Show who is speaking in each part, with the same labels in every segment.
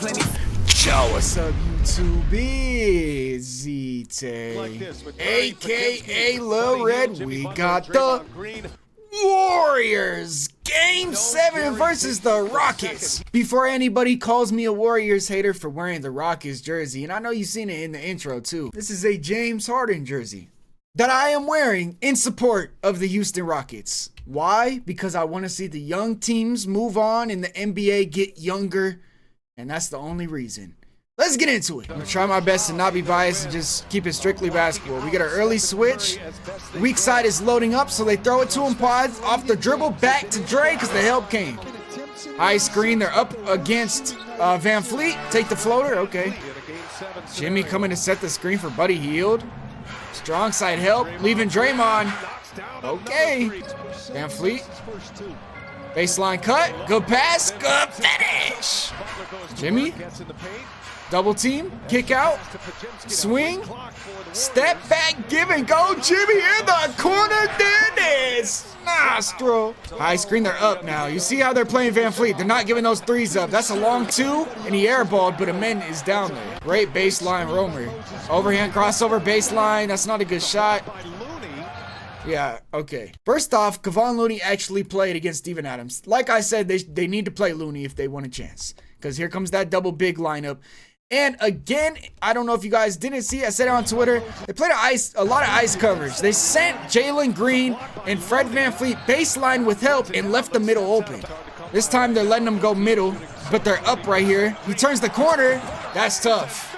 Speaker 1: plenty.
Speaker 2: Yo, what's up, YouTube? It's ZTAY, aka Lil Red. We got the Warriors Game 7 versus the Rockets. Before anybody calls me a Warriors hater for wearing the Rockets jersey, and I know you've seen it in the intro too, this is a James Harden jersey that I am wearing in support of the Houston Rockets. Why? Because I want to see the young teams move on and the NBA get younger, and that's the only reason. Let's get into it. I'm gonna try my best to not be biased and just keep it strictly basketball. We get an early switch. Weak side is loading up, so they throw it to him, pods off the dribble, back to Dre because the help came. High screen, they're up against Van Fleet. Take the floater, okay. Jimmy coming to set the screen for Buddy Hield. Strong side help, leaving Draymond. Okay. Van Fleet. Baseline cut, good pass, good finish. Jimmy. Double team, kick out, swing, step back, give and go. Jimmy in the corner, there it is. Nostril. High screen, they're up now. You see how they're playing Van Fleet. They're not giving those threes up. That's a long two, and he airballed, but Amen is down there. Great baseline roamer. Overhand crossover baseline. That's not a good shot. Yeah, okay. First off, Kevon Looney actually played against Steven Adams. Like I said, they need to play Looney if they want a chance. Because here comes that double big lineup. And again, I don't know if you guys didn't see, I said it on Twitter, they played a lot of ice coverage. They sent Jalen Green and Fred VanVleet baseline with help and left the middle open. This time they're letting them go middle, but they're up right here. He turns the corner. That's tough.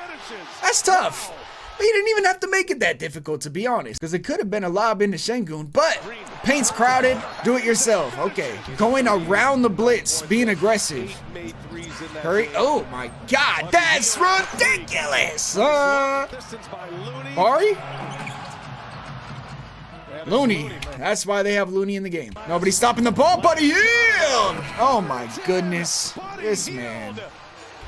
Speaker 2: That's tough. But he didn't even have to make it that difficult, to be honest, because it could have been a lob into Şengün, but paint's crowded, do it yourself. Okay, going around the blitz, being aggressive. Curry, oh my God, that's ridiculous. Bari? Looney, that's why they have Looney in the game. Nobody's stopping the ball, Buddy Hield. Oh my goodness, this man,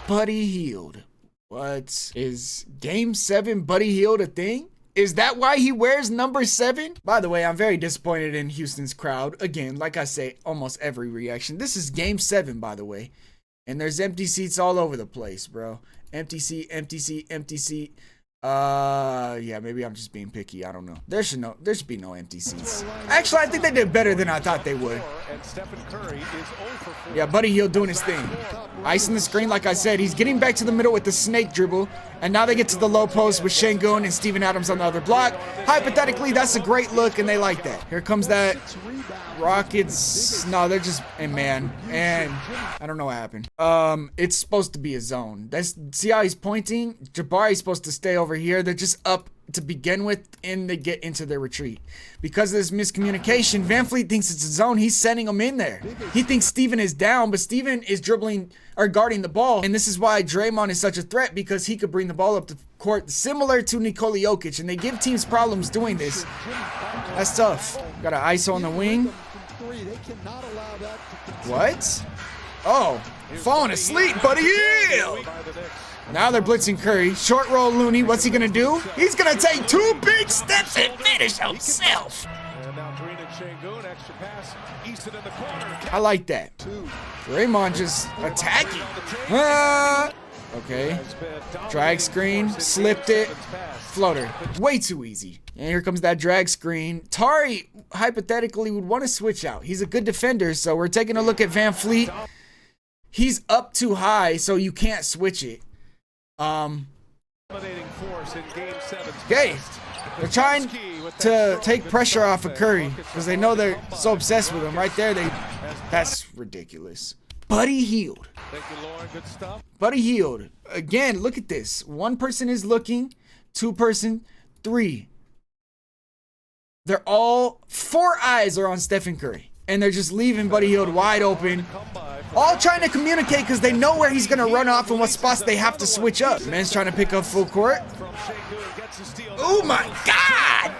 Speaker 2: Buddy Hield. What? Is Game 7 Buddy Hield a thing? Is that why he wears number 7? By the way, I'm very disappointed in Houston's crowd. Again, like I say, almost every reaction. This is Game 7, by the way. And there's empty seats all over the place, bro. Empty seat, empty seat, empty seat. Yeah, maybe I'm just being picky. I don't know. There should be no empty seats. Actually, I think they did better than I thought they would. Yeah, Buddy Hield doing his thing. Icing the screen, like I said. He's getting back to the middle with the snake dribble. And now they get to the low post with Şengün and Steven Adams on the other block. Hypothetically, that's a great look, and they like that. Here comes that Rockets. No, they're just, and man, and I don't know what happened. It's supposed to be a zone. See how he's pointing? Jabari's supposed to stay over here. They're just up to begin with, and they get into their retreat. Because of this miscommunication, VanVleet thinks it's a zone. He's sending them in there. He thinks Steven is down, but Steven is dribbling or guarding the ball. And this is why Draymond is such a threat, because he could bring the ball up the court similar to Nikola Jokic, and they give teams problems doing this. That's tough. Got an ISO on the wing. What? Oh, falling asleep, Buddy Hield. Now they're blitzing Curry. Short roll Looney. What's he gonna do? He's gonna take 2 big steps and finish himself. I like that. Draymond just attacking. Okay. Drag screen. Slipped it. Floater. Way too easy. And here comes that drag screen. Tari, hypothetically, would want to switch out. He's a good defender, so we're taking a look at Van Fleet. He's up too high, so you can't switch it. Okay. They're trying to take pressure off of Curry because they know they're so obsessed with him. Right there, that's ridiculous. Buddy Hield. Buddy Hield. Again, look at this. 1 person is looking, 2 person, 3. They're all 4 eyes are on Stephen Curry, and they're just leaving Buddy Hield wide open. All trying to communicate because they know where he's going to run off and what spots they have to switch up. Man's trying to pick up full court. Oh my God!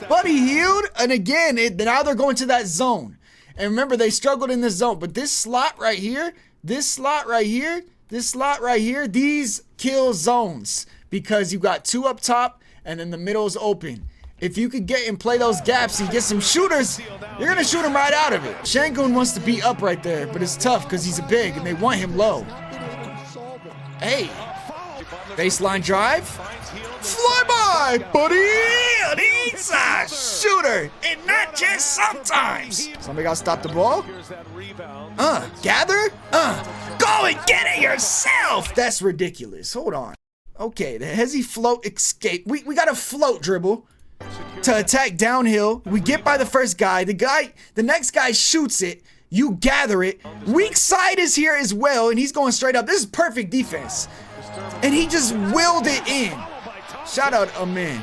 Speaker 2: Buddy Hield, and again, now they're going to that zone. And remember, they struggled in this zone, but this slot right here, this slot right here, this slot right here, these kill zones because you got 2 up top and then the middle is open. If you could get and play those gaps and get some shooters, you're gonna shoot him right out of it. Şengün wants to be up right there, but it's tough because he's a big and they want him low. Hey, baseline drive. Fly by, buddy! And he's a shooter, and not just sometimes. Somebody gotta stop the ball. Gather? Go and get it yourself! That's ridiculous. Hold on. Okay, the hezzy float escape. We got a float dribble to attack downhill. We get by the first guy. The next guy shoots it. You gather it. Weak side is here as well, and he's going straight up. This is perfect defense. And he just willed it in. Shout out Amin.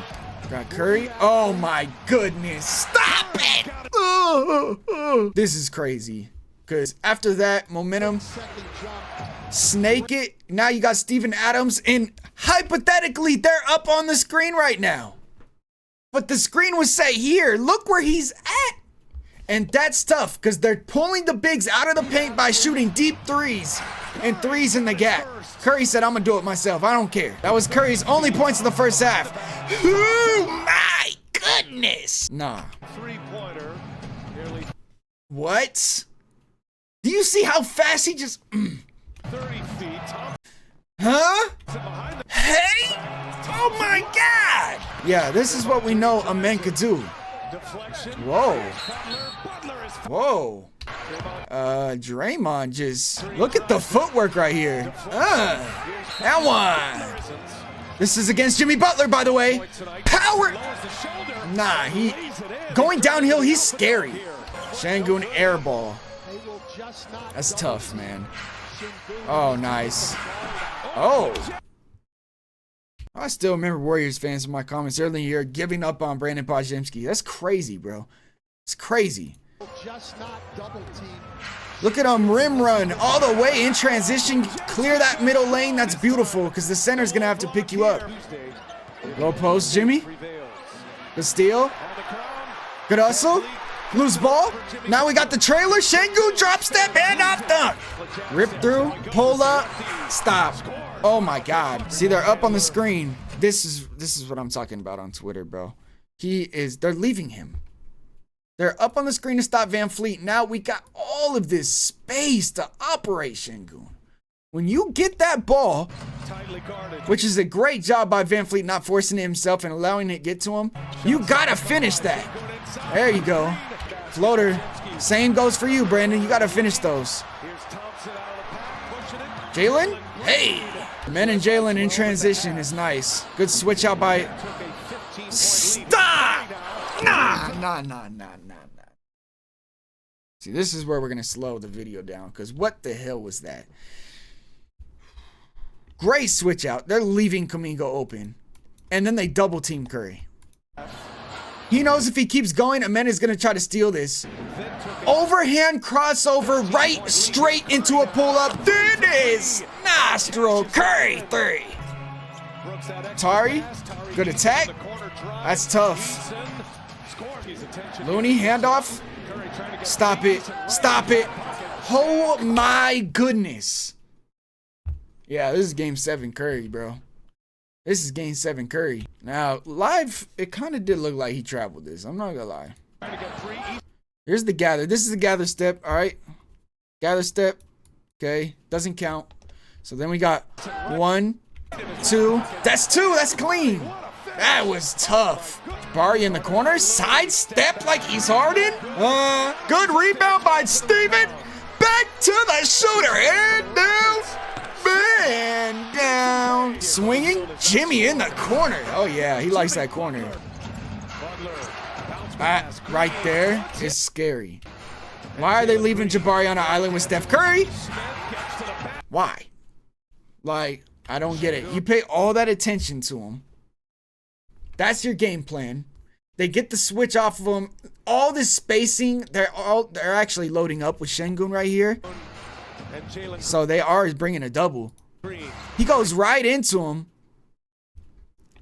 Speaker 2: Got Curry. Oh my goodness. Stop it! This is crazy. Because after that, momentum. Snake it. Now you got Steven Adams. And hypothetically, they're up on the screen right now. But the screen was set here. Look where he's at. And that's tough because they're pulling the bigs out of the paint by shooting deep threes and threes in the gap. Curry said, I'm going to do it myself. I don't care. That was Curry's only points in the first half. Oh my goodness. Nah. What? Do you see how fast he just... 30 feet. Huh? Hey? Oh my God. Yeah, this is what we know a man could do. Whoa. Whoa. Draymond just... Look at the footwork right here. That one. This is against Jimmy Butler, by the way. Power. Nah, he... Going downhill, he's scary. Şengün air ball. That's tough, man. Oh, nice. Oh. I still remember Warriors fans in my comments earlier in the year giving up on Brandon Podziemski. That's crazy, bro. It's crazy. Look at him rim run all the way in transition. Clear that middle lane. That's beautiful because the center's going to have to pick you up. Low post, Jimmy. Good steal. Good hustle. Loose ball. Now we got the trailer. Şengün drop step and off dunk. Rip through. Pull up. Stop. Oh my God. See, they're up on the screen. This is what I'm talking about on Twitter, bro. They're leaving him. They're up on the screen to stop Van Fleet. Now we got all of this space to operate Şengün. When you get that ball, which is a great job by Van Fleet not forcing it himself and allowing it to get to him, you gotta finish that. There you go. Floater. Same goes for you, Brandon. You gotta finish those. Jalen? Hey! Men and Jalen in transition is nice. Good switch out by... Stop! Nah. See, this is where we're gonna slow the video down, because what the hell was that? Great switch out. They're leaving Kuminga open. And then they double team Curry. He knows if he keeps going, Amen is going to try to steal this. Overhand crossover right straight into a pull-up. There it is. Nostril. Curry 3. Tari. Good attack. That's tough. Looney handoff. Stop it. Stop it. Oh my goodness. Yeah, this is game 7 Curry, bro. This is game 7 Curry. Now, live, it kind of did look like he traveled this. I'm not gonna lie. Here's the gather. This is the gather step, all right? Gather step, okay? Doesn't count. So then we got 1, 2. That's 2. That's clean. That was tough. Jabari in the corner. Side step like he's Harden. Good rebound by Steven. Back to the shooter. And down. Man down. Swinging. Jimmy in the corner. Oh, yeah. He likes that corner. That right there is scary. Why are they leaving Jabari on an island with Steph Curry? Why? Like, I don't get it. You pay all that attention to him. That's your game plan. They get the switch off of him. All this spacing, they're actually loading up with Şengün right here. So they are bringing a double. He goes right into him.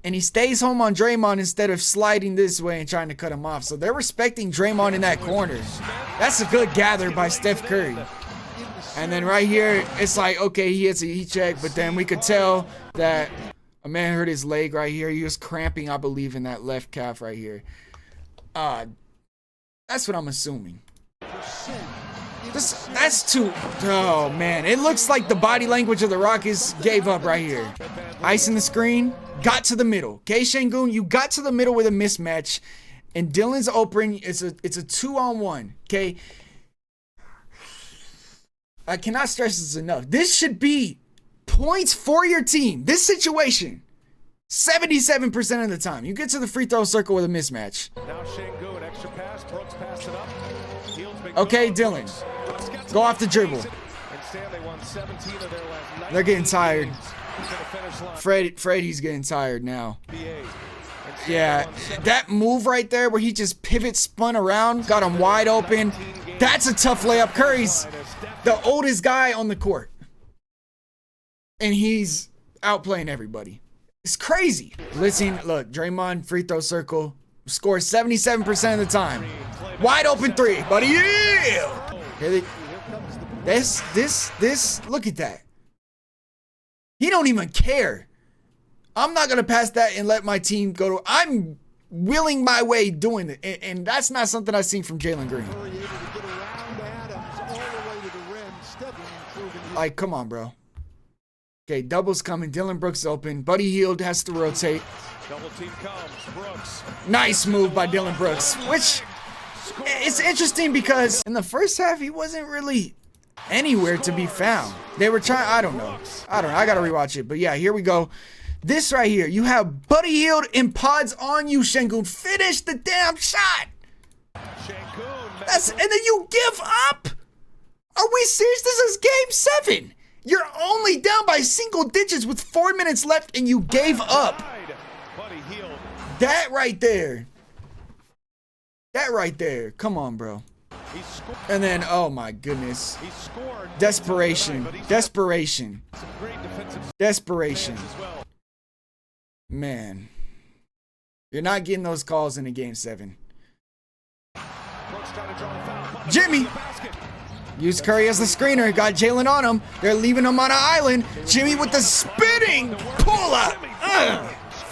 Speaker 2: And he stays home on Draymond instead of sliding this way and trying to cut him off. So they're respecting Draymond in that corner. That's a good gather by Steph Curry. And then right here, it's like, okay, he hits a heat check. But then we could tell that A man hurt his leg right here. He was cramping, I believe, in that left calf right here. That's what I'm assuming. That's too... Oh, man. It looks like the body language of the Rockets gave up right here. Icing the screen. Got to the middle. Okay, Şengün, you got to the middle with a mismatch. And Dylan's open. It's a 2-on-1. Okay. I cannot stress this enough. This should be points for your team. This situation. 77% of the time. You get to the free throw circle with a mismatch.
Speaker 1: Now Şengün, extra pass. Brooks passed it up.
Speaker 2: Okay, Dylan. Go off the dribble. They're getting tired. Freddie's getting tired now. Yeah, that move right there where he just pivot spun around, got him wide open. That's a tough layup. Curry's the oldest guy on the court. And he's outplaying everybody. It's crazy. Listen, look, Draymond free throw circle scores 77% of the time. Wide open three, buddy. Yeah! This, look at that. He don't even care. I'm not going to pass that and let my team go to... I'm willing my way doing it. And that's not something I've seen from Jalen Green. Like, come on, bro. Okay, double's coming. Dylan Brooks open. Buddy Hield has to rotate.
Speaker 1: Double team comes. Brooks.
Speaker 2: Nice move by Dylan Brooks, which it's interesting because in the first half, he wasn't really anywhere to be found. They were trying, I don't know. I got to rewatch it. But yeah, here we go. This right here, you have Buddy Hield and pods on you, Şengün. Finish the damn shot. And then you give up? Are we serious? This is game 7. You're only down by single digits with 4 minutes left and you gave up. That right there. That right there. Come on, bro. And then, oh my goodness. Desperation. Desperation. Desperation. Man. You're not getting those calls in a game 7. Jimmy. Use Curry as the screener. Got Jalen on him. They're leaving him on an island. Jimmy with the spinning pull-up.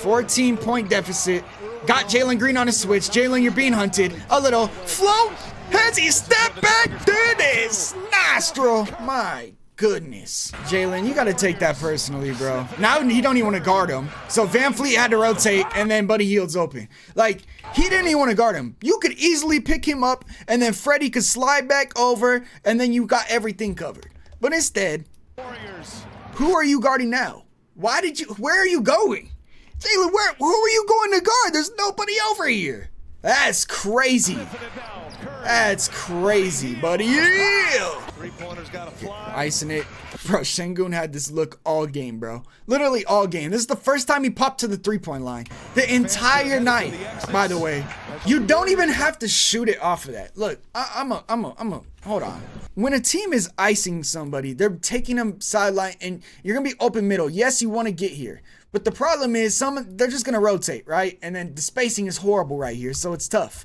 Speaker 2: 14-point deficit. Got Jalen Green on a switch. Jalen, you're being hunted. A little float. Has he stepped back? There it is. Nostril. My goodness. Jalen, you got to take that personally, bro. Now he don't even want to guard him. So Van Fleet had to rotate, and then Buddy Hield's open. Like, he didn't even want to guard him. You could easily pick him up, and then Freddie could slide back over, and then you got everything covered. But instead, who are you guarding now? Where are you going? Jalen, who are you going to guard? There's nobody over here. That's crazy. That's crazy, buddy. Yeah! Icing it. Bro, Şengün had this look all game, bro. Literally all game. This is the first time he popped to the three-point line. The entire night, by the way. You don't even have to shoot it off of that. Look, hold on. When a team is icing somebody, they're taking them sideline, and you're going to be open middle. Yes, you want to get here. But the problem is they're just going to rotate, right? And then the spacing is horrible right here, so it's tough.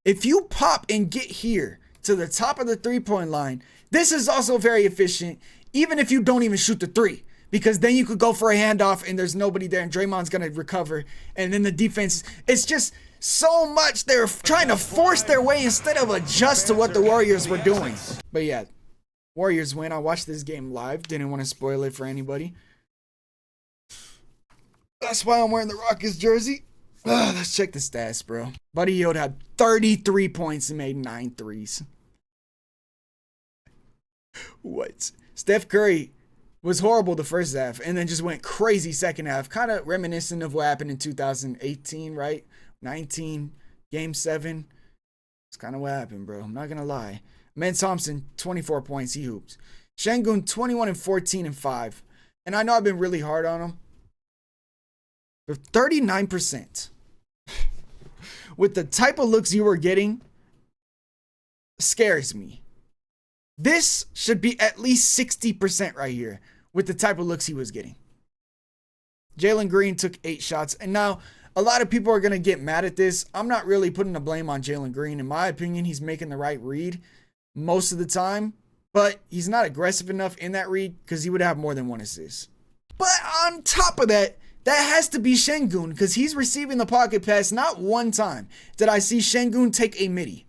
Speaker 2: If you pop and get here to the top of the three-point line, this is also very efficient, even if you don't even shoot the three, because then you could go for a handoff and there's nobody there and Draymond's going to recover. And then the defense, it's just so much they're trying to force their way instead of adjust to what the Warriors were doing. But yeah, Warriors win. I watched this game live. Didn't want to spoil it for anybody. That's why I'm wearing the Rockets jersey. Let's check the stats, bro. Buddy Hield had 33 points and made 9 threes. What? Steph Curry was horrible the first half and then just went crazy second half. Kind of reminiscent of what happened in 2018, right? 19, game 7. It's kind of what happened, bro. I'm not going to lie. Man Thompson, 24 points. He hoops. Şengün, 21 and 14 and 5. And I know I've been really hard on him. But 39%. With the type of looks you were getting, scares me. This should be at least 60% right here with the type of looks he was getting. Jalen Green took 8 shots. And now a lot of people are going to get mad at this. I'm not really putting the blame on Jalen Green. In my opinion, he's making the right read most of the time. But he's not aggressive enough in that read because he would have more than 1 assist. But on top of that, That has to be Şengün because he's receiving the pocket pass. Not one time did I see Şengün take a midi.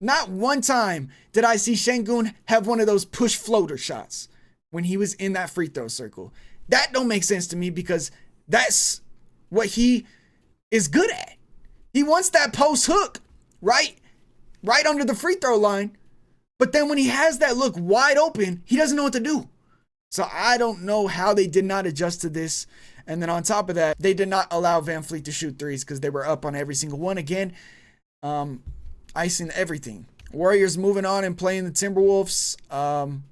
Speaker 2: Not one time did I see Şengün have one of those push floater shots when he was in that free throw circle. That don't make sense to me because that's what he is good at. He wants that post hook, right under the free throw line. But then when he has that look wide open, he doesn't know what to do. So I don't know how they did not adjust to this. And then on top of that, they did not allow Van Fleet to shoot threes because they were up on every single one. Again, icing everything. Warriors moving on and playing the Timberwolves.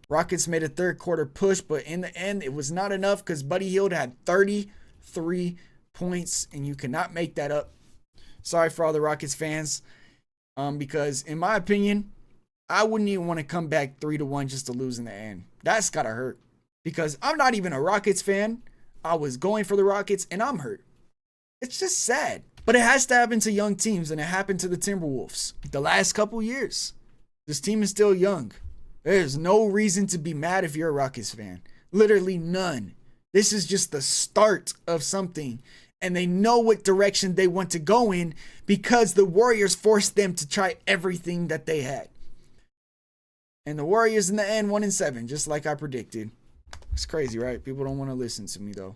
Speaker 2: Rockets made a third quarter push, but in the end, it was not enough because Buddy Hield had 33 points, and you cannot make that up. Sorry for all the Rockets fans, because in my opinion, I wouldn't even want to come back 3-1 just to lose in the end. That's gotta hurt because I'm not even a Rockets fan. I was going for the Rockets and I'm hurt. It's just sad. But it has to happen to young teams, and it happened to the Timberwolves the last couple years. This team is still young. There's no reason to be mad if you're a Rockets fan. Literally none. This is just the start of something. And they know what direction they want to go in because the Warriors forced them to try everything that they had. And the Warriors in the end 1-7, just like I predicted. It's crazy, right? People don't want to listen to me though.